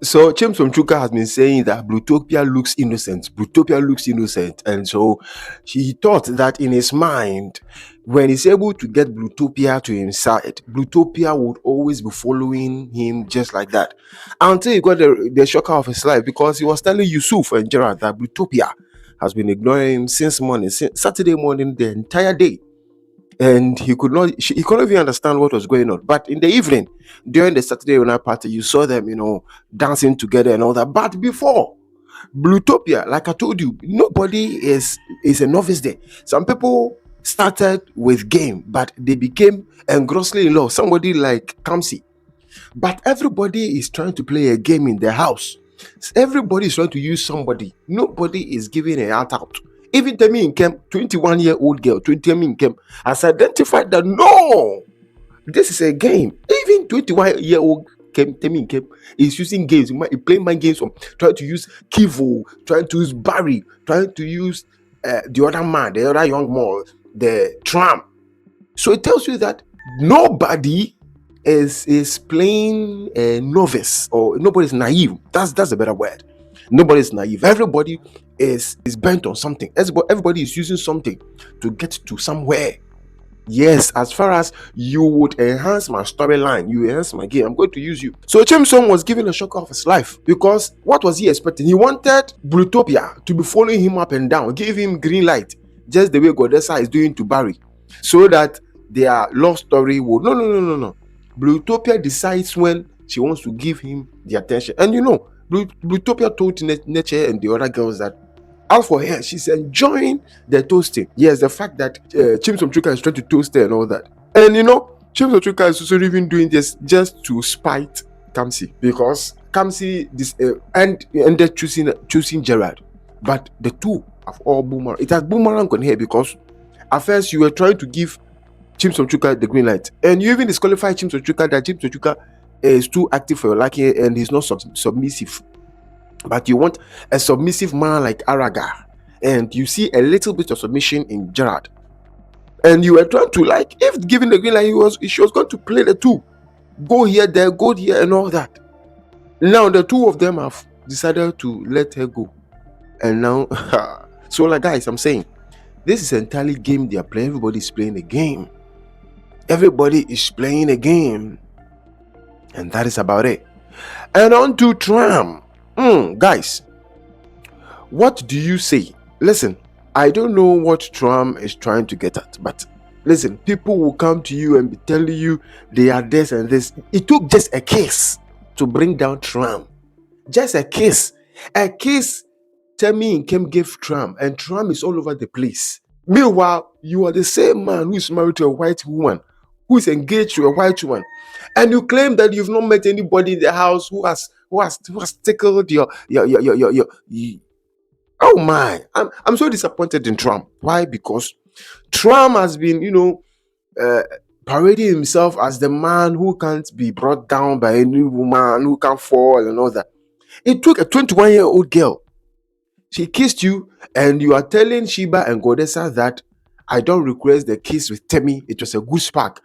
So Chimsom has been saying that Bluethopia looks innocent. Bluethopia looks innocent. And so he thought that in his mind, when he's able to get Bluethopia to his side, Bluethopia would always be following him just like that. Until he got the shocker of his life, because he was telling Yusuf and Gerard that Bluethopia has been ignoring him since morning, since Saturday morning, the entire day. And he couldn't even understand what was going on. But in the evening, during the Saturday night party, you saw them, dancing together and all that. But before Bluethopia, like I told you, nobody is a novice there. Some people started with game, but they became engrossly in love. Somebody like Kamsi. But everybody is trying to play a game in their house. Everybody is trying to use somebody. Nobody is giving a out. Even Temi and Keivo, 21-year-old girl, Temi and Keivo, has identified that no, this is a game. Even 21-year-old Temi and Keivo is using games. He playing mind games from trying to use Keivo, trying to use Barry, trying to use the other man, the other young man, the Tram. So it tells you that nobody is playing a novice, or nobody's naive. That's a better word. Nobody's naive. Everybody is bent on something. Everybody is using something to get to somewhere. Yes, as far as you would enhance my storyline, you enhance my game, I'm going to use you. So Chimsom was given a shock of his life, because what was he expecting? He wanted Bluethopia to be following him up and down, give him green light, just the way Godessa is doing to Barry, so that their love story would no. Bluethopia decides when she wants to give him the attention. And Bluethopia told Nature and the other girls that as for her, she's enjoying the toasting. Yes, the fact that Chimsom is trying to toast her and all that. And Chimsom is also even doing this just to spite Kamsi, because Kamsi ended choosing Gerard. But the two have all boomerang. It has boomerang on her, because at first you were trying to give Chimsom the green light, and you even disqualify Chimsom that Chimsom is too active for your liking and he's not submissive. But you want a submissive man like Araga, and you see a little bit of submission in Gerard, and you were trying to, like, if given the green light, she was going to play the two, go here, there, go here, and all that. Now the two of them have decided to let her go, and now so, like, guys, I'm saying this is entirely game they are playing. Everybody is playing a game. Everybody is playing a game, and that is about it. And on to Tram. Guys, what do you say? Listen, I don't know what Tram is trying to get at, but listen, people will come to you and be telling you they are this and this. It took just a kiss to bring down Tram. Just a kiss. A kiss Temi and Keivo gave Tram, and Tram is all over the place. Meanwhile, you are the same man who is married to a white woman, who is engaged to a white woman, and you claim that you've not met anybody in the house who has tickled your. Oh my! I'm so disappointed in Tram. Why? Because Tram has been, parading himself as the man who can't be brought down by any woman, who can't fall and all that. It took a 21-year-old girl. She kissed you, and you are telling Sheba and Godessa that I don't request the kiss with Temi. It was a good spark.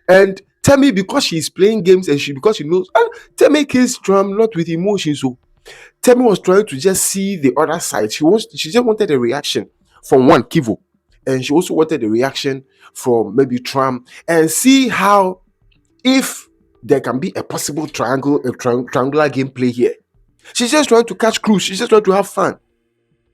And Temi, because she's playing games and because she knows, Temi kissed Tram not with emotion. So Temi was trying to just see the other side. She just wanted a reaction from one Keivo, and she also wanted a reaction from maybe Tram, and see how, if there can be a possible triangular gameplay here. She's just trying to catch clues. She's just trying to have fun.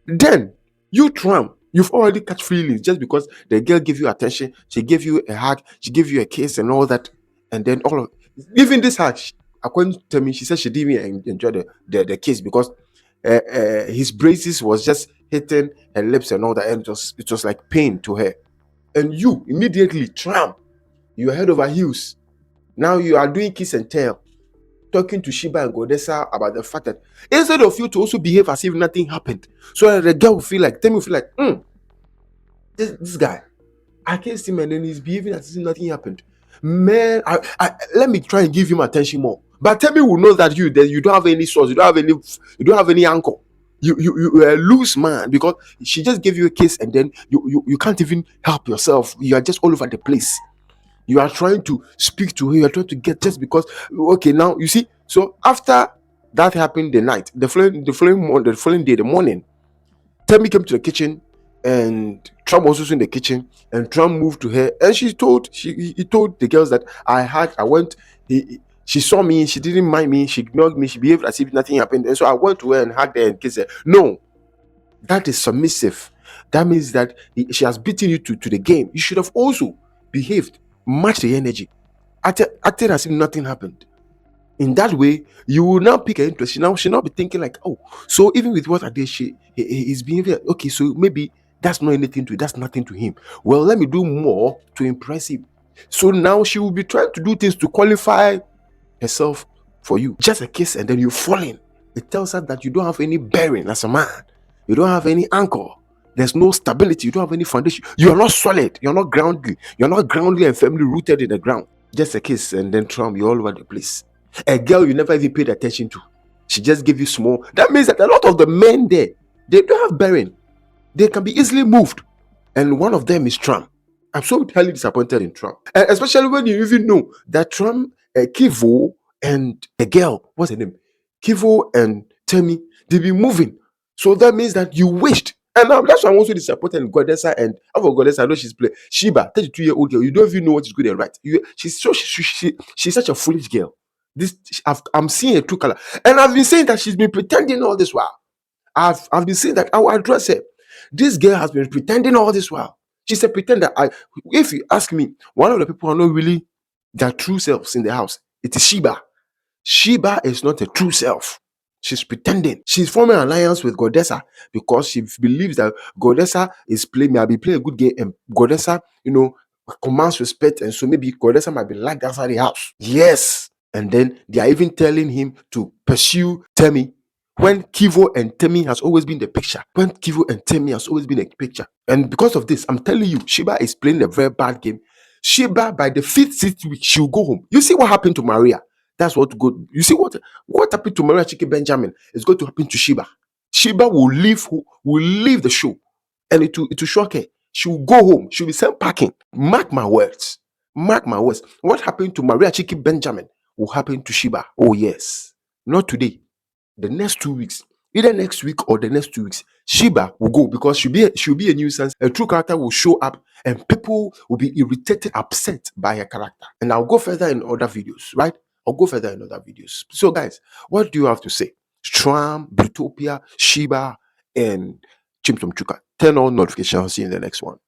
Then you, Tram, you've already catch feelings just because the girl gave you attention. She gave you a hug. She gave you a kiss and all that. And then even this hug, according to me, she said she didn't even enjoy the kiss, because his braces was just hitting her lips and all that, and it was like pain to her. And you immediately, Tram, you are head over heels. Now you are doing kiss and tell, talking to Sheba and Godessa about the fact that instead of you to also behave as if nothing happened, so the girl will feel like, Temi will feel like, this guy, I kissed him and then he's behaving as if nothing happened. Man, let me try and give him attention more. But Temi will know that you don't have any source, you don't have any anchor. You are a loose man, because she just gave you a kiss and then you can't even help yourself. You are just all over the place. You are trying to speak to her, you are trying to get, just because, okay, now you see. So after That happened the night. The following day, the morning, Temi came to the kitchen, and Tram was also in the kitchen, and Tram moved to her, and he told the girls that I went. She saw me, she didn't mind me, she ignored me, she behaved as if nothing happened, and so I went to her and hugged her and kissed her. No, that is submissive. That means that she has beaten you to the game. You should have also behaved, match the energy, acted as if nothing happened. In that way, you will now pick her interest. She'll now be thinking like, oh, so even with what I did, his behavior, okay, so maybe that's not anything to that's nothing to him. Well, let me do more to impress him. So now she will be trying to do things to qualify herself for you. Just a kiss and then you fall in. It tells her that you don't have any bearing as a man. You don't have any anchor. There's no stability. You don't have any foundation. You are not solid. You're not grounded. You're not grounded and firmly rooted in the ground. Just a kiss and then Trump, you're all over the place. A girl you never even paid attention to. She just gave you small. That means that a lot of the men there, they don't have bearing. They can be easily moved. And one of them is Tram. I'm so highly disappointed in Tram. And especially when you even know that Tram, Keivo, and the girl, what's her name? Keivo and Temi, they be moving. So that means that you wished. And now that's why I'm also disappointed in Godessa. And over Godessa, I know she's playing Sheba, 32-year-old girl. You don't even know what is good and right. She's such a foolish girl. I'm seeing a true color. And I've been saying that she's been pretending all this while. I've been saying that I will address her. This girl has been pretending all this while. She's a pretender. If you ask me, one of the people who are not really their true selves in the house, it is Sheba. Sheba is not a true self. She's pretending. She's forming an alliance with Godessa because she believes that Godessa might be playing a good game, and Godessa, commands respect, and so maybe Godessa might be liked outside the house. Yes. And then they are even telling him to pursue Temi when Keivo and Temi has always been the picture. When Keivo and Temi has always been a picture. And because of this, I'm telling you, Sheba is playing a very bad game. Sheba, by the 5th week, she'll go home. You see what happened to Maria? That's what good. You see what happened to Maria sh0cked Benjamin is going to happen to Sheba. Sheba will leave the show, and it will shock her. She will go home. She'll be sent packing. Mark my words. Mark my words. What happened to Maria sh0cked Benjamin will happen to Sheba. Oh yes, not today. The next 2 weeks, either next week or the next 2 weeks, Sheba will go because she'll be a nuisance. A true character will show up, and people will be irritated, upset by her character. And I'll go further in other videos, right? I'll go further in other videos. So, guys, what do you have to say? Tram, Bluethopia, Sheba, and Chimsom. Turn on notifications. See you in the next one.